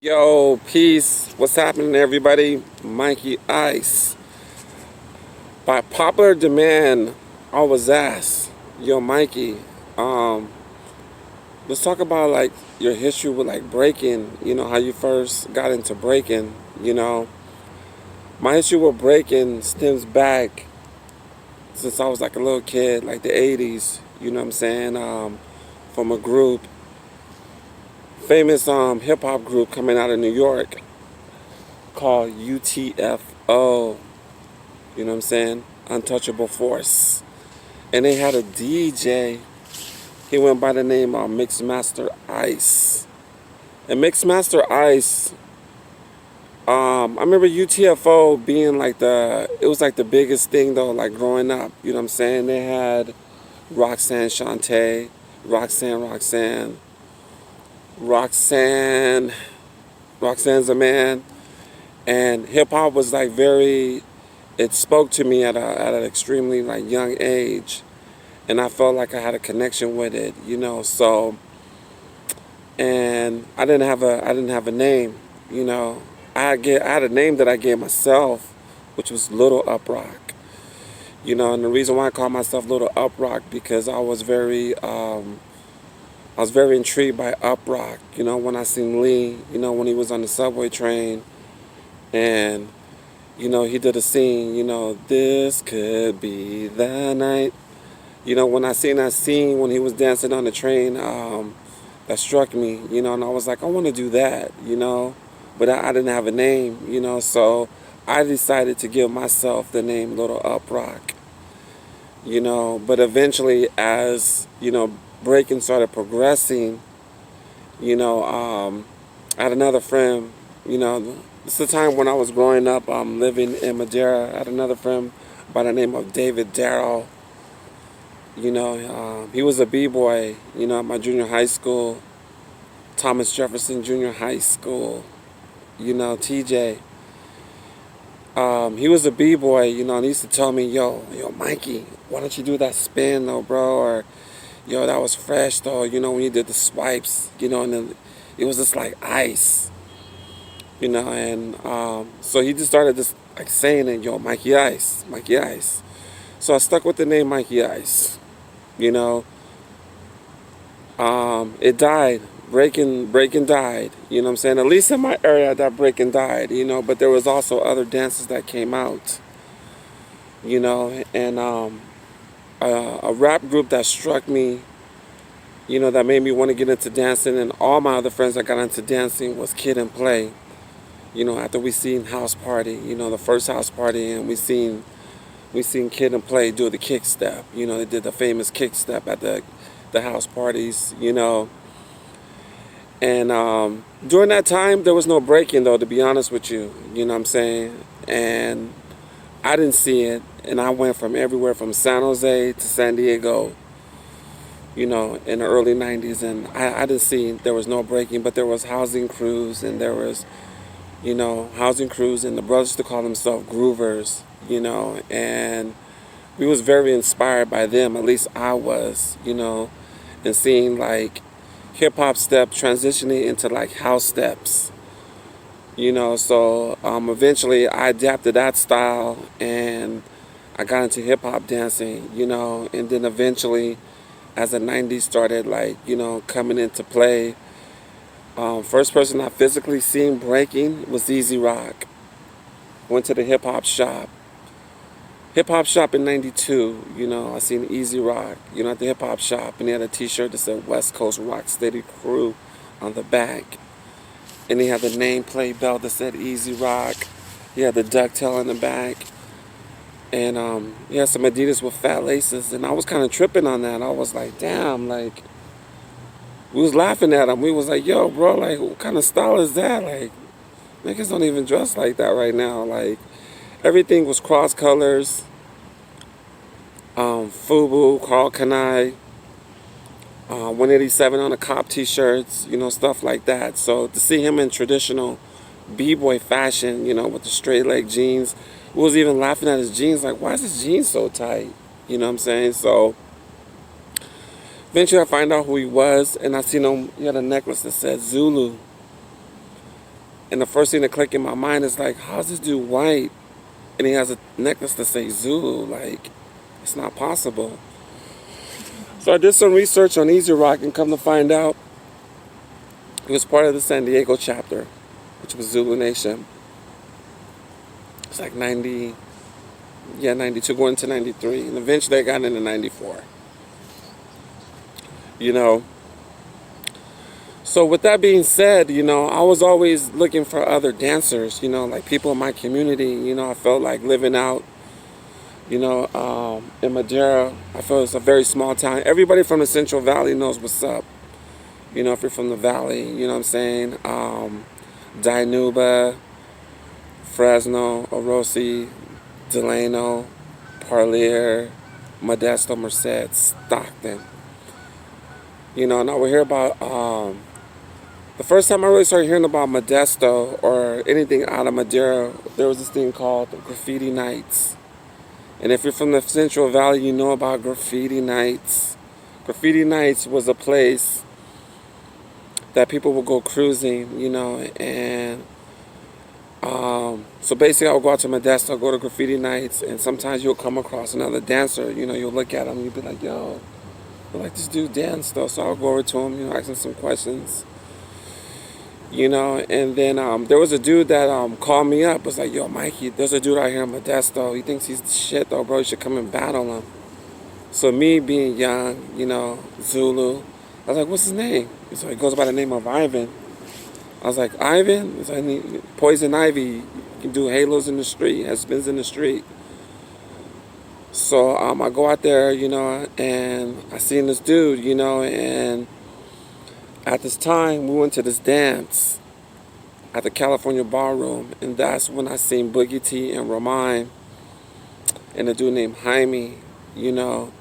Yo, peace. What's happening, everybody? Mikey Ice. By popular demand, I was asked, yo, Mikey, um, let's talk about like your history with like breaking, how you first got into breaking, you know. My history with breaking stems back since I was like a little kid, like the 80s, you know what I'm saying? From a group, famous hip hop group coming out of New York called UTFO. You know what I'm saying? Untouchable Force. And they had a DJ. He went by the name of Mixmaster Ice. And Mixmaster Ice, I remember UTFO being like it was like the biggest thing though, like growing up. You know what I'm saying? They had Roxanne Shante, Roxanne, Roxanne's a man. And hip hop was like it spoke to me at an extremely like young age. And I felt like I had a connection with it. So, and I didn't have a name, you know. I had a name that I gave myself, which was Little Uprock, and the reason why I call myself Little Uprock because I was very intrigued by Uprock, when I seen Lee, when he was on the subway train, and he did a scene, this could be the night. When I seen that scene when he was dancing on the train, that struck me, and I was like, I want to do that. But I didn't have a name. So I decided to give myself the name Little Uprock. But eventually, as, breaking started progressing, I had another friend, it's the time when I was growing up, living in Madeira. I had another friend by the name of David Darrell. He was a b-boy, at my junior high school, Thomas Jefferson Junior High School, TJ. He was a b-boy, and he used to tell me, yo, Mikey, why don't you do that spin, though, bro? Or, yo, that was fresh, though, when you did the swipes, and then it was just like ice, and so he just started just like saying it, yo, Mikey Ice, Mikey Ice. So I stuck with the name Mikey Ice. You know, it died. Breaking died. You know what I'm saying? At least in my area, that breaking died. But there was also other dances that came out. And a rap group that struck me. That made me want to get into dancing, and all my other friends that got into dancing was Kid and Play. After we seen House Party, the first House Party, and we seen Kid and Play do the kick step. They did the famous kick step at the house parties. And during that time, there was no breaking, though, to be honest with you. You know what I'm saying? And I didn't see it. And I went from everywhere from San Jose to San Diego, in the early 90s. And I didn't see, there was no breaking, but there was housing crews, and there was, housing crews, and the brothers to call themselves groovers, and we was very inspired by them, at least I was, and seeing like hip hop step transitioning into like house steps, so eventually I adapted that style and I got into hip hop dancing, and then eventually as the 90s started like, coming into play, first person I physically seen breaking was Easy Rock. Went to the hip hop shop in 92, I seen Easy Rock, at the hip hop shop, and he had a t-shirt that said West Coast Rock Steady Crew on the back. And he had the nameplate belt that said Easy Rock. He had the ducktail in the back. And he had some Adidas with fat laces, and I was kind of tripping on that. I was like, damn, like, we was laughing at him. We was like, yo, bro, like, what kind of style is that? Like, niggas don't even dress like that right now. Like, everything was cross colors. Fubu, Carl Kanai, 187 on the cop t-shirts, stuff like that. So to see him in traditional b-boy fashion, with the straight leg jeans, we was even laughing at his jeans, like, why is his jeans so tight? You know what I'm saying? So eventually I find out who he was, and I seen him, he had a necklace that said Zulu. And the first thing that clicked in my mind is like, how's this dude white? And he has a necklace that says Zulu. Like, it's not possible. So I did some research on Easy Rock and come to find out he was part of the San Diego chapter, which was Zulu Nation. It's like 90, yeah, 92 going to 93. And eventually I got into 94. You know, so with that being said, you know, I was always looking for other dancers, you know, like people in my community. You know, I felt like living out, you know, in Madeira. I felt it's a very small town. Everybody from the Central Valley knows what's up. You know, if you're from the Valley, you know what I'm saying? Dinuba, Fresno, Orosi, Delano, Parlier, Modesto, Merced, Stockton. You know, now we hear about, the first time I really started hearing about Modesto or anything out of Madeira, there was this thing called Graffiti Nights. And if you're from the Central Valley, you know about Graffiti Nights. Graffiti Nights was a place that people would go cruising, you know, and so basically I would go out to Modesto, go to Graffiti Nights, and sometimes you'll come across another dancer, you know, you'll look at him and you'll be like, yo, I like this dude dance though, so I'll go over to him, you know, ask him some questions, you know, and then there was a dude that called me up, was like, yo, Mikey, there's a dude out here in Modesto, he thinks he's the shit though, bro, you should come and battle him. So me being young, you know, Zulu, I was like, what's his name? So he goes by the name of Ivan. I was like, Ivan? He's like, Poison Ivy, you can do halos in the street, has spins in the street. So I go out there, you know, and I seen this dude, you know, and at this time we went to this dance at the California Ballroom, and that's when I seen Boogie T and Romine and a dude named Jaime, you know,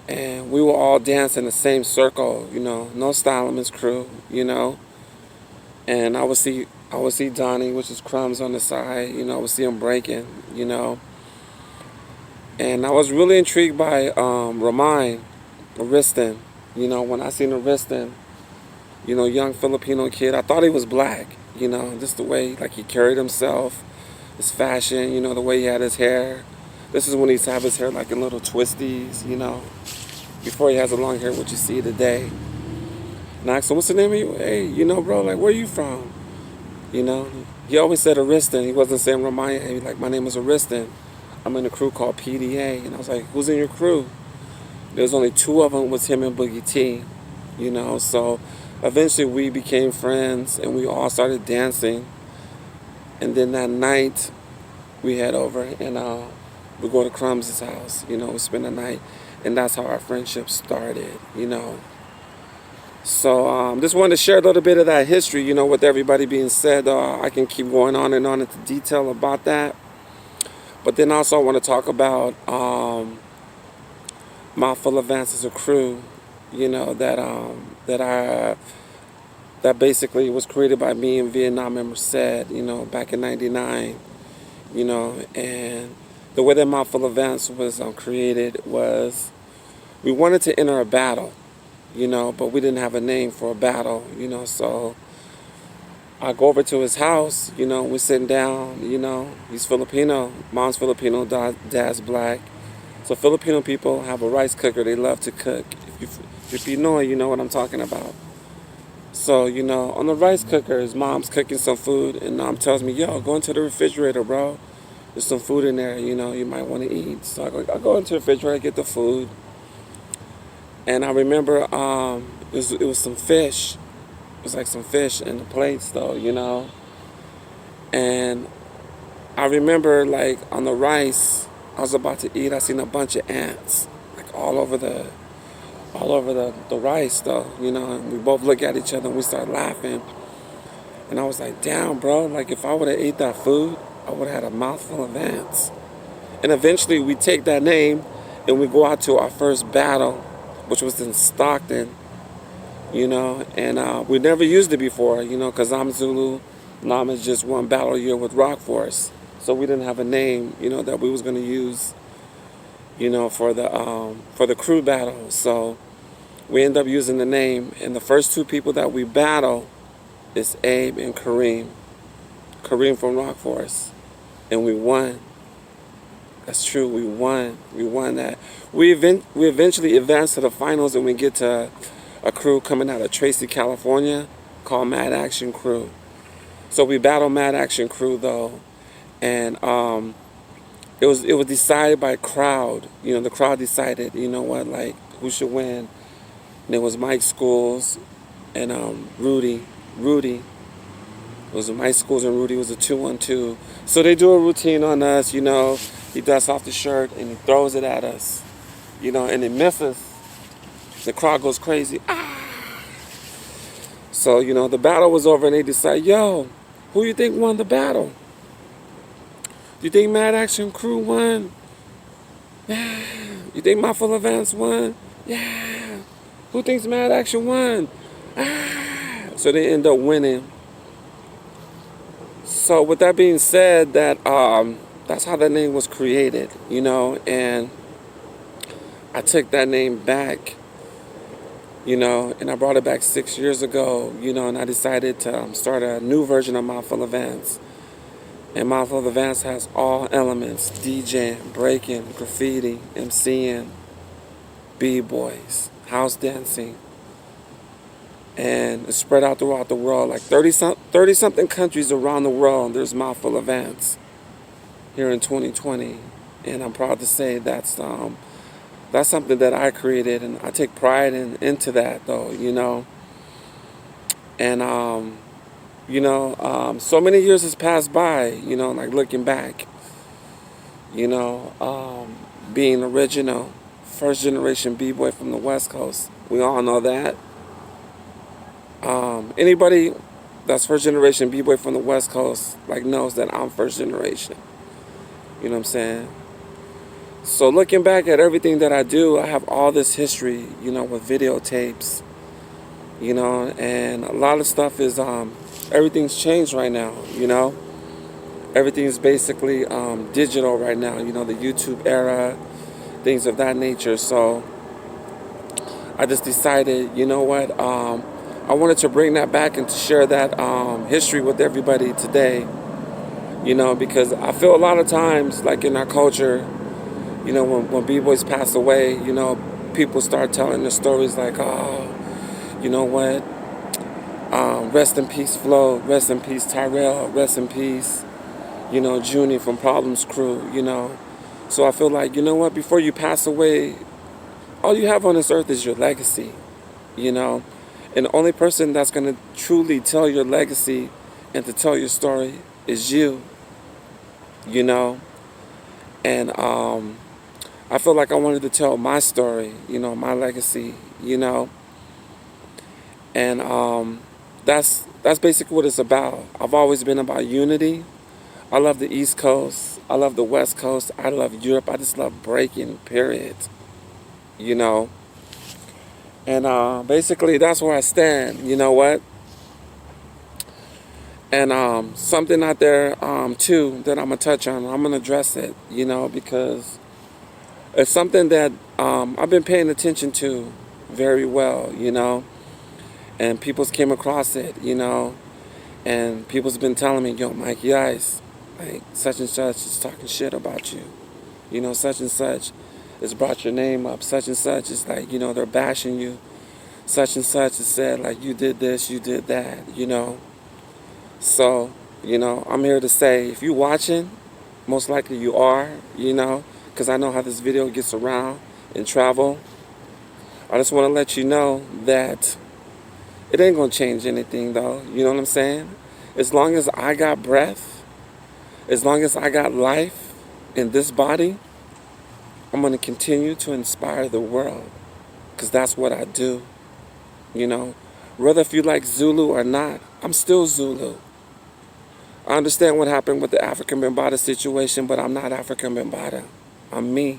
and we were all dancing in the same circle, you know, no Styleman's crew, you know. And I would see Donnie, which is Crumbs on the side, you know, I would see him breaking, you know. And I was really intrigued by Romine, Ariston, you know, when I seen Ariston, you know, young Filipino kid, I thought he was black, you know, just the way, like, he carried himself, his fashion, you know, the way he had his hair. This is when he used to have his hair like in little twisties, you know, before he has the long hair, what you see today. And I asked him, what's the name of you? Hey, you know, bro, like, where you from? You know, he always said Ariston. He wasn't saying Romine. He was like, my name is Ariston. I'm in a crew called PDA. And I was like, who's in your crew? There's only two of them, was him and Boogie T, you know. So eventually we became friends and we all started dancing. And then that night we head over and we go to Crumbs' house, you know, we spend the night. And that's how our friendship started, you know. So just wanted to share a little bit of that history, you know, with everybody being said. I can keep going on and on into detail about that. But then also I want to talk about Mouthful of Vance as a crew, you know, that basically was created by me in Vietnam and Merced, you know, back in '99, you know. And the way that Mouthful of Vance was created was we wanted to enter a battle, you know, but we didn't have a name for a battle, you know. So I go over to his house, you know, we're sitting down, you know, he's Filipino, mom's Filipino, dad's black. So Filipino people have a rice cooker, they love to cook. If you know what I'm talking about. So, you know, on the rice cooker, his mom's cooking some food, and mom tells me, yo, go into the refrigerator, bro. There's some food in there, you know, you might want to eat. So I go into the refrigerator, get the food. And I remember it was some fish. It was like some fish in the plates, though, you know. And I remember, like, on the rice I was about to eat, I seen a bunch of ants, like, all over the rice, though, you know. And we both look at each other and we start laughing. And I was like, damn, bro, like, if I would have ate that food, I would have had a mouthful of ants. And eventually we take that name and we go out to our first battle, which was in Stockton, you know, and we never used it before, you know, because I'm Zulu, Nam is just one battle a year with Rock Force. So we didn't have a name, you know, that we was going to use, you know, for the crew battle. So we end up using the name, and the first two people that we battle is Abe and Kareem. Kareem from Rock Forest, and we won. That's true. We won. We won that. We eventually advanced to the finals, and we get to a crew coming out of Tracy, California, called Mad Action Crew. So we battled Mad Action Crew though, and it was decided by crowd. You know, the crowd decided. You know what, like who should win, and it was Mike Schools and Rudy. Rudy. It was Mike Schools and Rudy was a 2-on-2. So they do a routine on us. You know, he dusts off the shirt and he throws it at us. You know, and it misses. The crowd goes crazy. Ah! So, you know, the battle was over and they decide, yo, who you think won the battle? Do you think Mad Action Crew won? Yeah. You think My Full Advance won? Yeah. Who thinks Mad Action won? Ah. So they end up winning. So with that being said, that's how that name was created, you know, and I took that name back, you know, and I brought it back 6 years ago, you know, and I decided to start a new version of My Full Advance. And My Full Advance has all elements: DJing, breaking, graffiti, MCing, B-boys, house dancing. And it's spread out throughout the world, like 30-something countries around the world. There's My Full Advance here in 2020. And I'm proud to say that's something that I created, and I take pride into that, though, you know. And so many years has passed by, you know, like looking back, you know, being original, first generation B-boy from the West Coast. We all know that. Anybody that's first generation B-boy from the West Coast, like, knows that I'm first generation. You know what I'm saying? So looking back at everything that I do, I have all this history, you know, with videotapes, you know, and a lot of stuff is, everything's changed right now, you know. Everything's basically digital right now, you know, the YouTube era, things of that nature. So I just decided, you know what, I wanted to bring that back and to share that history with everybody today, you know, because I feel a lot of times, like in our culture, you know, when B-boys pass away, you know, people start telling the stories like, oh, you know what, rest in peace Flo, rest in peace Tyrell, rest in peace, you know, Junie from Problems Crew, you know. So I feel like, you know what, before you pass away, all you have on this earth is your legacy, you know. And the only person that's going to truly tell your legacy and to tell your story is you, you know. And I feel like I wanted to tell my story, you know, my legacy, you know. And that's basically what it's about. I've always been about unity. I love the East Coast. I love the West Coast. I love Europe. I just love breaking, period, you know. And basically, that's where I stand. You know what? And something out there, too, that I'm going to touch on. I'm going to address it, you know, because it's something that I've been paying attention to very well, you know. And people's came across it, you know. And people's been telling me, yo, Mikey-ICE, like, such and such is talking shit about you. You know, such and such has brought your name up. Such and such is like, you know, they're bashing you. Such and such has said, like, you did this, you did that, you know. So, you know, I'm here to say, if you're watching, most likely you are, you know, because I know how this video gets around and travel. I just want to let you know that it ain't going to change anything, though. You know what I'm saying? As long as I got breath, as long as I got life in this body, I'm going to continue to inspire the world, because that's what I do. You know, whether if you like Zulu or not, I'm still Zulu. I understand what happened with the African Bambaataa situation, but I'm not African Bambaataa. I'm me.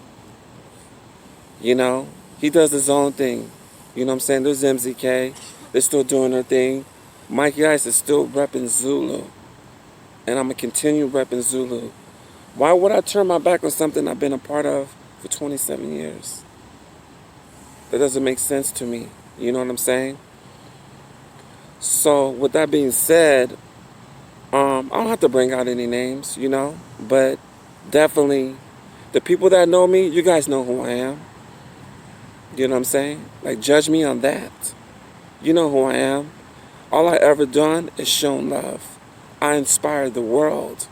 You know, he does his own thing. You know what I'm saying? There's MZK. They're still doing their thing. Mikey-ICE is still repping Zulu. And I'm going to continue repping Zulu. Why would I turn my back on something I've been a part of for 27 years? That doesn't make sense to me. You know what I'm saying? So, with that being said, I don't have to bring out any names, you know, but definitely the people that know me, you guys know who I am. You know what I'm saying? Like, judge me on that. You know who I am. All I ever done is shown love. I inspired the world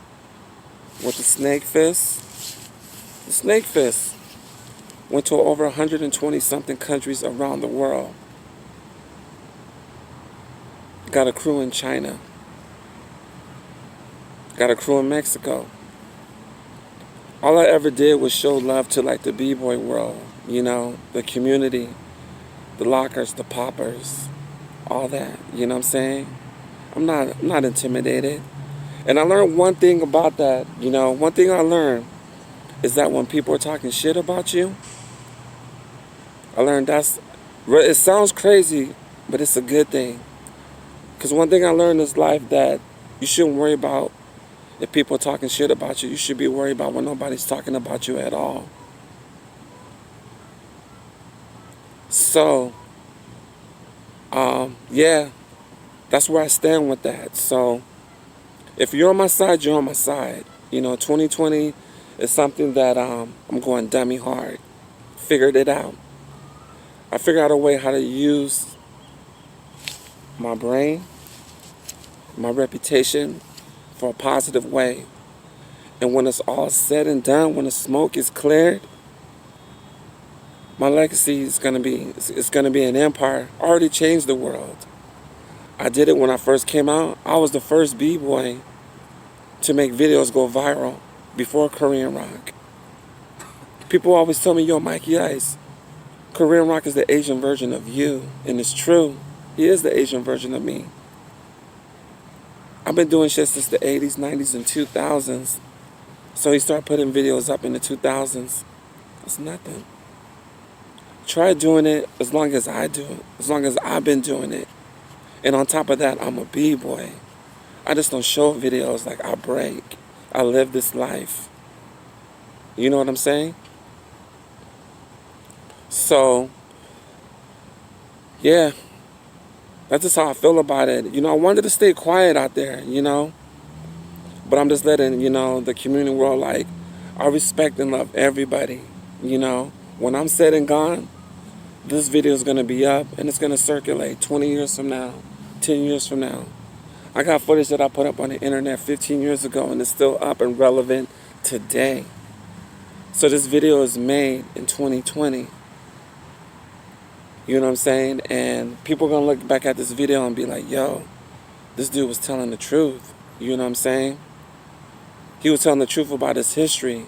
with the snake fist. The snake fist went to over 120 something countries around the world. Got a crew in China. Got a crew in Mexico. All I ever did was show love to like the b-boy world, you know, the community, the lockers, the poppers, all that. You know what I'm saying? I'm not intimidated. And I learned one thing about that, you know, one thing I learned is that when people are talking shit about you, I learned it sounds crazy, but it's a good thing. Because one thing I learned in this life that you shouldn't worry about if people are talking shit about you. You should be worried about when nobody's talking about you at all. So, yeah, that's where I stand with that. So, if you're on my side, you're on my side. You know, 2020 is something that I'm going dummy hard. Figured it out. I figured out a way how to use my brain, my reputation for a positive way. And when it's all said and done, when the smoke is cleared, my legacy is gonna be an empire. I already changed the world. I did it when I first came out. I was the first b-boy to make videos go viral before Korean rock. People always tell me, yo, MIKEY-ICE, Korean rock is the Asian version of you. And it's true. He is the Asian version of me. I've been doing shit since the 80s, 90s, and 2000s. So he started putting videos up in the 2000s. It's nothing. Try doing it as long as I do it. As long as I've been doing it. And on top of that, I'm a b-boy. I just don't show videos like I break. I live this life. You know what I'm saying? So, yeah. That's just how I feel about it. You know, I wanted to stay quiet out there, you know. But I'm just letting, you know, the community world, like, I respect and love everybody, you know. When I'm said and gone, this video is going to be up and it's going to circulate 20 years from now, 10 years from now. I got footage that I put up on the internet 15 years ago and it's still up and relevant today. So this video is made in 2020. You know what I'm saying? And people are going to look back at this video and be like, yo, this dude was telling the truth. You know what I'm saying? He was telling the truth about his history.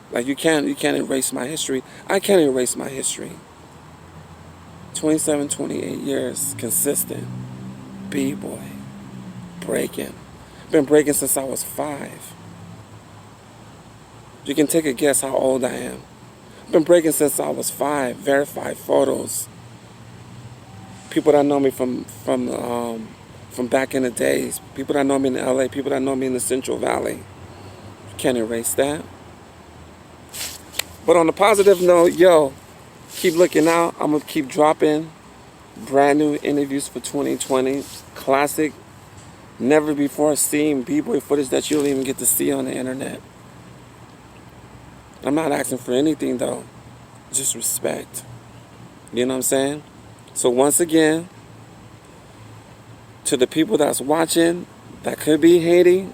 Like, you can't erase my history. I can't erase my history. 27, 28 years, consistent. B-boy. Breaking. Been breaking since I was 5. You can take a guess how old I am. Been breaking since I was 5. Verified photos. People that know me from back in the days. People that know me in LA. People that know me in the Central Valley. You can't erase that. But on a positive note, yo, keep looking out. I'm going to keep dropping brand new interviews for 2020. Classic, never before seen b-boy footage that you don't even get to see on the internet. I'm not asking for anything, though. Just respect. You know what I'm saying? So once again, to the people that's watching that could be hating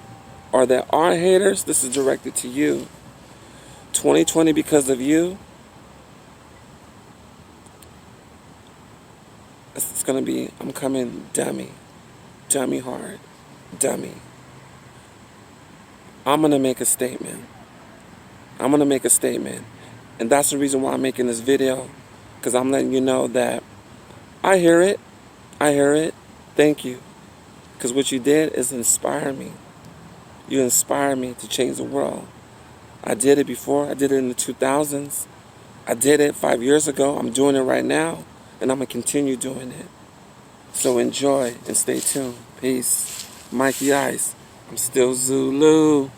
or that are haters, this is directed to you. 2020 because of you. It's going to be, I'm coming dummy. Dummy hard. Dummy. I'm going to make a statement. I'm going to make a statement. And that's the reason why I'm making this video. Because I'm letting you know that I hear it. I hear it. Thank you. Because what you did is inspire me. You inspire me to change the world. I did it before. I did it in the 2000s. I did it 5 years ago. I'm doing it right now. And I'm going to continue doing it. So enjoy and stay tuned. Peace. MIKEY-ICE. I'm still Zulu.